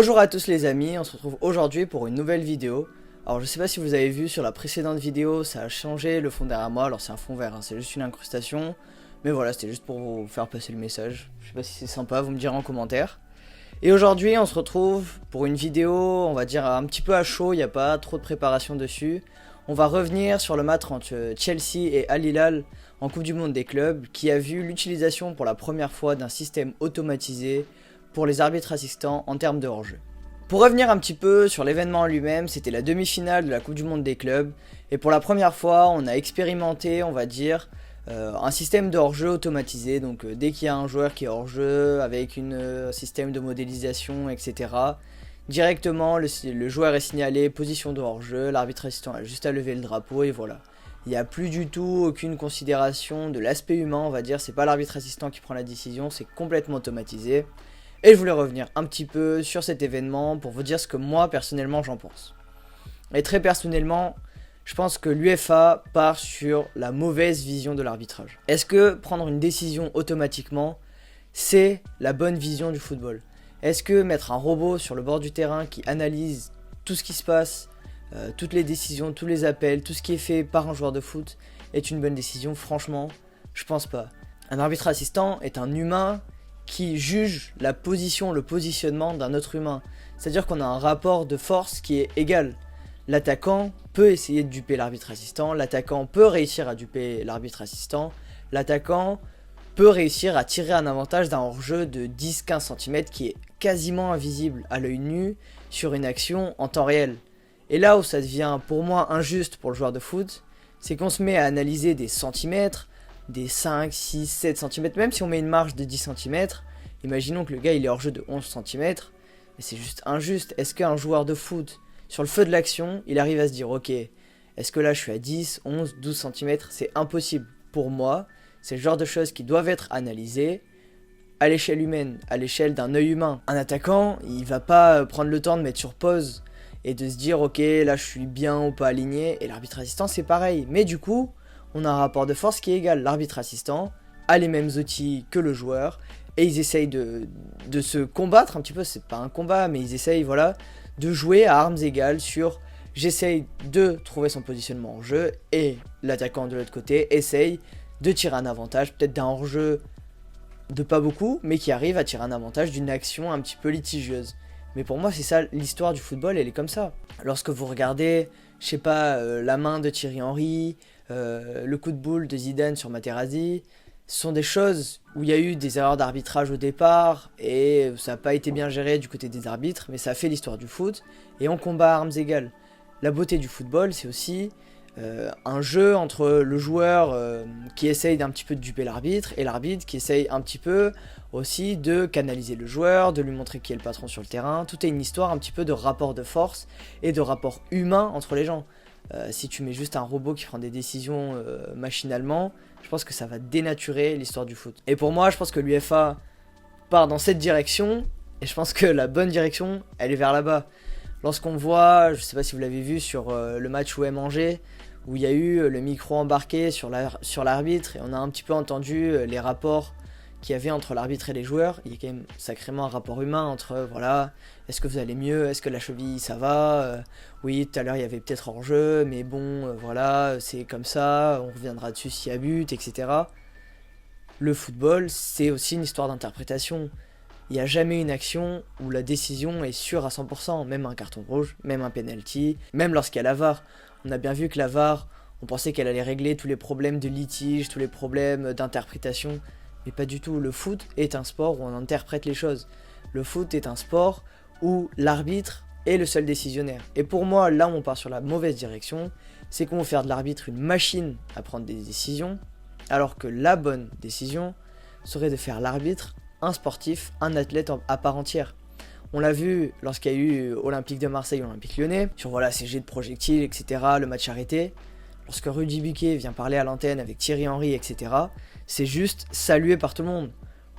Bonjour à tous les amis, on se retrouve aujourd'hui pour une nouvelle vidéo. Alors je sais pas si vous avez vu sur la précédente vidéo, ça a changé le fond derrière moi. Alors c'est un fond vert, hein, c'est juste une incrustation. Mais voilà, c'était juste pour vous faire passer le message. Je sais pas si c'est sympa, vous me direz en commentaire. Et aujourd'hui on se retrouve pour une vidéo, on va dire un petit peu à chaud, il n'y a pas trop de préparation dessus. On va revenir sur le match entre Chelsea et Al Hilal en Coupe du Monde des clubs, qui a vu l'utilisation pour la première fois d'un système automatisé pour les arbitres assistants en termes de hors-jeu. Pour revenir un petit peu sur l'événement en lui-même, c'était la demi-finale de la Coupe du Monde des clubs, et pour la première fois on a expérimenté, on va dire, un système de hors-jeu automatisé. Donc dès qu'il y a un joueur qui est hors-jeu avec un système de modélisation, etc., directement le joueur est signalé, position de hors-jeu, l'arbitre assistant a juste à lever le drapeau et voilà. Il n'y a plus du tout aucune considération de l'aspect humain, on va dire, c'est pas l'arbitre assistant qui prend la décision, c'est complètement automatisé. Et je voulais revenir un petit peu sur cet événement pour vous dire ce que moi personnellement j'en pense. Et très personnellement, je pense que l'UEFA part sur la mauvaise vision de l'arbitrage. Est-ce que prendre une décision automatiquement, c'est la bonne vision du football? Est-ce que mettre un robot sur le bord du terrain qui analyse tout ce qui se passe, toutes les décisions, tous les appels, tout ce qui est fait par un joueur de foot est une bonne décision? Franchement, je pense pas. Un arbitre assistant est un humain qui juge la position, le positionnement d'un autre humain. C'est-à-dire qu'on a un rapport de force qui est égal. L'attaquant peut essayer de duper l'arbitre assistant, l'attaquant peut réussir à duper l'arbitre assistant, l'attaquant peut réussir à tirer un avantage d'un hors-jeu de 10-15 cm qui est quasiment invisible à l'œil nu sur une action en temps réel. Et là où ça devient pour moi injuste pour le joueur de foot, c'est qu'on se met à analyser des centimètres, des 5, 6, 7 cm, même si on met une marge de 10 cm, imaginons que le gars il est hors jeu de 11 cm, mais c'est juste injuste. Est-ce qu'un joueur de foot, sur le feu de l'action, il arrive à se dire ok, est-ce que là je suis à 10, 11, 12 cm? C'est impossible. Pour moi, c'est le genre de choses qui doivent être analysées à l'échelle humaine, à l'échelle d'un œil humain. Un attaquant, il va pas prendre le temps de mettre sur pause et de se dire ok, là je suis bien ou pas aligné, et l'arbitre assistant c'est pareil. Mais du coup, on a un rapport de force qui est égal. L'arbitre assistant a les mêmes outils que le joueur et ils essayent de se combattre un petit peu. C'est pas un combat, mais ils essayent, voilà, de jouer à armes égales sur j'essaye de trouver son positionnement en jeu et l'attaquant de l'autre côté essaye de tirer un avantage, peut-être d'un hors-jeu de pas beaucoup, mais qui arrive à tirer un avantage d'une action un petit peu litigieuse. Mais pour moi, c'est ça l'histoire du football, elle est comme ça. Lorsque vous regardez, je sais pas, la main de Thierry Henry, le coup de boule de Zidane sur Materazzi, ce sont des choses où il y a eu des erreurs d'arbitrage au départ et ça n'a pas été bien géré du côté des arbitres, mais ça a fait l'histoire du foot et on combat à armes égales. La beauté du football, c'est aussi un jeu entre le joueur qui essaye d'un petit peu de duper l'arbitre et l'arbitre qui essaye un petit peu aussi de canaliser le joueur, de lui montrer qui est le patron sur le terrain. Tout est une histoire un petit peu de rapport de force et de rapport humain entre les gens. Si tu mets juste un robot qui prend des décisions machinalement, je pense que ça va dénaturer l'histoire du foot. Et pour moi, je pense que l'UEFA part dans cette direction, et je pense que la bonne direction, elle est vers là-bas. Lorsqu'on voit, je sais pas si vous l'avez vu sur le match OM-Angers, où il y a eu le micro embarqué sur l'arbitre, et on a un petit peu entendu les rapports qu'il y avait entre l'arbitre et les joueurs. Il y a quand même sacrément un rapport humain entre, voilà, est-ce que vous allez mieux, est-ce que la cheville ça va, oui tout à l'heure il y avait peut-être hors-jeu, mais bon voilà, c'est comme ça, on reviendra dessus s'il y a but, etc. Le football, c'est aussi une histoire d'interprétation. Il n'y a jamais une action où la décision est sûre à 100%, même un carton rouge, même un penalty, même lorsqu'il y a la VAR. On a bien vu que la VAR, on pensait qu'elle allait régler tous les problèmes de litige, tous les problèmes d'interprétation, mais pas du tout. Le foot est un sport où on interprète les choses. Le foot est un sport où l'arbitre est le seul décisionnaire. Et pour moi, là où on part sur la mauvaise direction, c'est qu'on veut faire de l'arbitre une machine à prendre des décisions, alors que la bonne décision serait de faire l'arbitre un sportif, un athlète à part entière. On l'a vu lorsqu'il y a eu Olympique de Marseille, Olympique Lyonnais, sur voilà, ces jets de projectiles, etc., le match arrêté. Lorsque Rudy Buquet vient parler à l'antenne avec Thierry Henry, etc., c'est juste salué par tout le monde.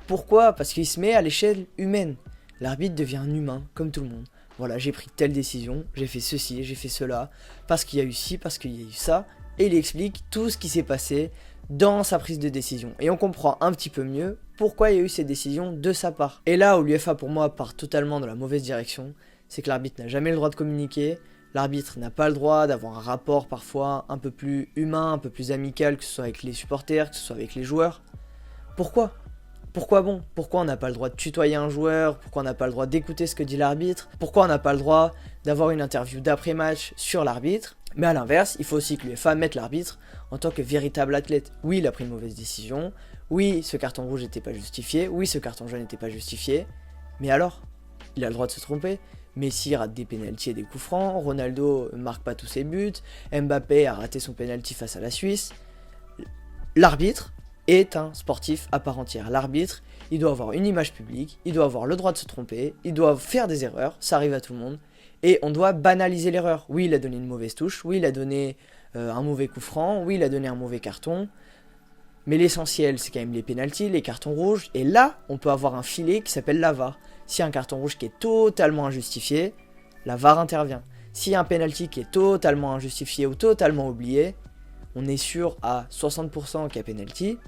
Pourquoi? Parce qu'il se met à l'échelle humaine. L'arbitre devient un humain, comme tout le monde. Voilà, j'ai pris telle décision, j'ai fait ceci, j'ai fait cela, parce qu'il y a eu ci, parce qu'il y a eu ça, et il explique tout ce qui s'est passé dans sa prise de décision. Et on comprend un petit peu mieux pourquoi il y a eu ces décisions de sa part. Et là où l'UEFA pour moi part totalement dans la mauvaise direction, c'est que l'arbitre n'a jamais le droit de communiquer, l'arbitre n'a pas le droit d'avoir un rapport parfois un peu plus humain, un peu plus amical, que ce soit avec les supporters, que ce soit avec les joueurs. Pourquoi ? Pourquoi bon ? Pourquoi on n'a pas le droit de tutoyer un joueur ? Pourquoi on n'a pas le droit d'écouter ce que dit l'arbitre ? Pourquoi on n'a pas le droit d'avoir une interview d'après-match sur l'arbitre ? Mais à l'inverse, il faut aussi que l'UEFA mette l'arbitre en tant que véritable athlète. Oui, il a pris une mauvaise décision. Oui, ce carton rouge n'était pas justifié. Oui, ce carton jaune n'était pas justifié. Mais alors ? Il a le droit de se tromper. Messi rate des pénaltys et des coups francs. Ronaldo marque pas tous ses buts. Mbappé a raté son pénalty face à la Suisse. L'arbitre est un sportif à part entière. L'arbitre, il doit avoir une image publique, il doit avoir le droit de se tromper, il doit faire des erreurs, ça arrive à tout le monde, et on doit banaliser l'erreur. Oui, il a donné une mauvaise touche, oui, il a donné un mauvais coup franc, oui, il a donné un mauvais carton, mais l'essentiel, c'est quand même les pénaltys, les cartons rouges, et là, on peut avoir un filet qui s'appelle la VAR. S'il y a un carton rouge qui est totalement injustifié, la VAR intervient. S'il y a un penalty qui est totalement injustifié ou totalement oublié, on est sûr à 60% qu'il y a penalty,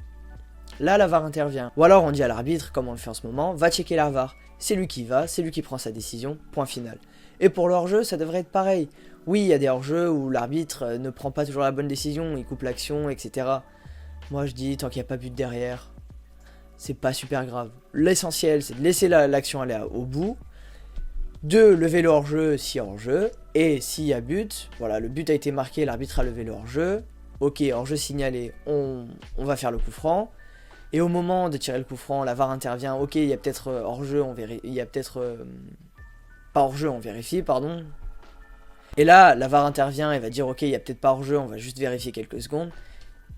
là la VAR intervient. Ou alors on dit à l'arbitre, comme on le fait en ce moment, va checker la VAR. C'est lui qui va, c'est lui qui prend sa décision, point final. Et pour le hors-jeu, ça devrait être pareil. Oui, il y a des hors-jeux où l'arbitre ne prend pas toujours la bonne décision, il coupe l'action, etc. Moi je dis, tant qu'il n'y a pas but derrière, c'est pas super grave. L'essentiel, c'est de laisser l'action aller au bout, de lever le hors-jeu si hors-jeu, et s'il y a but, voilà, le but a été marqué, l'arbitre a levé le hors-jeu, ok, hors-jeu signalé, on va faire le coup franc, et au moment de tirer le coup franc, la VAR intervient, ok, il y a peut-être hors-jeu, il y a peut-être pas hors-jeu, on vérifie, pardon. Et là, la VAR intervient et va dire, ok, il y a peut-être pas hors-jeu, on va juste vérifier quelques secondes.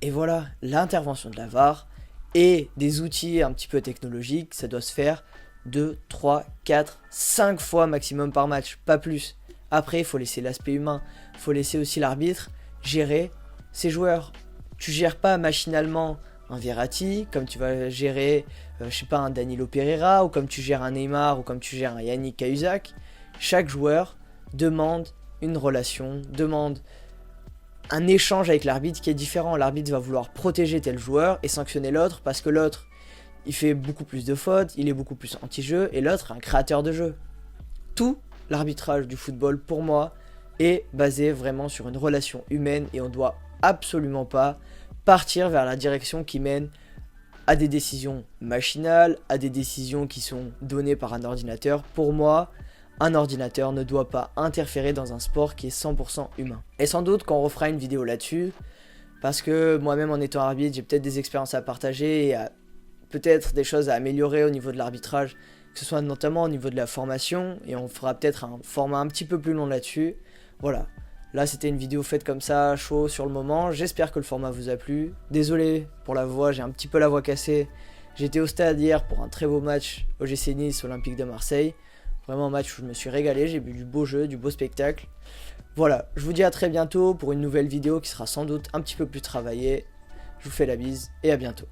Et voilà, l'intervention de la VAR et des outils un petit peu technologiques, ça doit se faire 2, 3, 4, 5 fois maximum par match, pas plus. Après, il faut laisser l'aspect humain, il faut laisser aussi l'arbitre gérer ses joueurs. Tu gères pas machinalement un Verratti, comme tu vas gérer, je sais pas, un Danilo Pereira, ou comme tu gères un Neymar, ou comme tu gères un Yannick Cahuzac. Chaque joueur demande une relation, demande un échange avec l'arbitre qui est différent. L'arbitre va vouloir protéger tel joueur et sanctionner l'autre parce que l'autre, il fait beaucoup plus de fautes, il est beaucoup plus anti-jeu, et l'autre est un créateur de jeu. Tout l'arbitrage du football, pour moi, est basé vraiment sur une relation humaine, et on doit absolument pas partir vers la direction qui mène à des décisions machinales, à des décisions qui sont données par un ordinateur. Pour moi, un ordinateur ne doit pas interférer dans un sport qui est 100% humain. Et sans doute qu'on refera une vidéo là-dessus, parce que moi-même en étant arbitre, j'ai peut-être des expériences à partager et peut-être des choses à améliorer au niveau de l'arbitrage, que ce soit notamment au niveau de la formation, et on fera peut-être un format un petit peu plus long là-dessus. Voilà. Là, c'était une vidéo faite comme ça, chaud sur le moment. J'espère que le format vous a plu. Désolé pour la voix, j'ai un petit peu la voix cassée. J'étais au stade hier pour un très beau match OGC Nice, Olympique de Marseille. Vraiment un match où je me suis régalé, j'ai vu du beau jeu, du beau spectacle. Voilà, je vous dis à très bientôt pour une nouvelle vidéo qui sera sans doute un petit peu plus travaillée. Je vous fais la bise et à bientôt.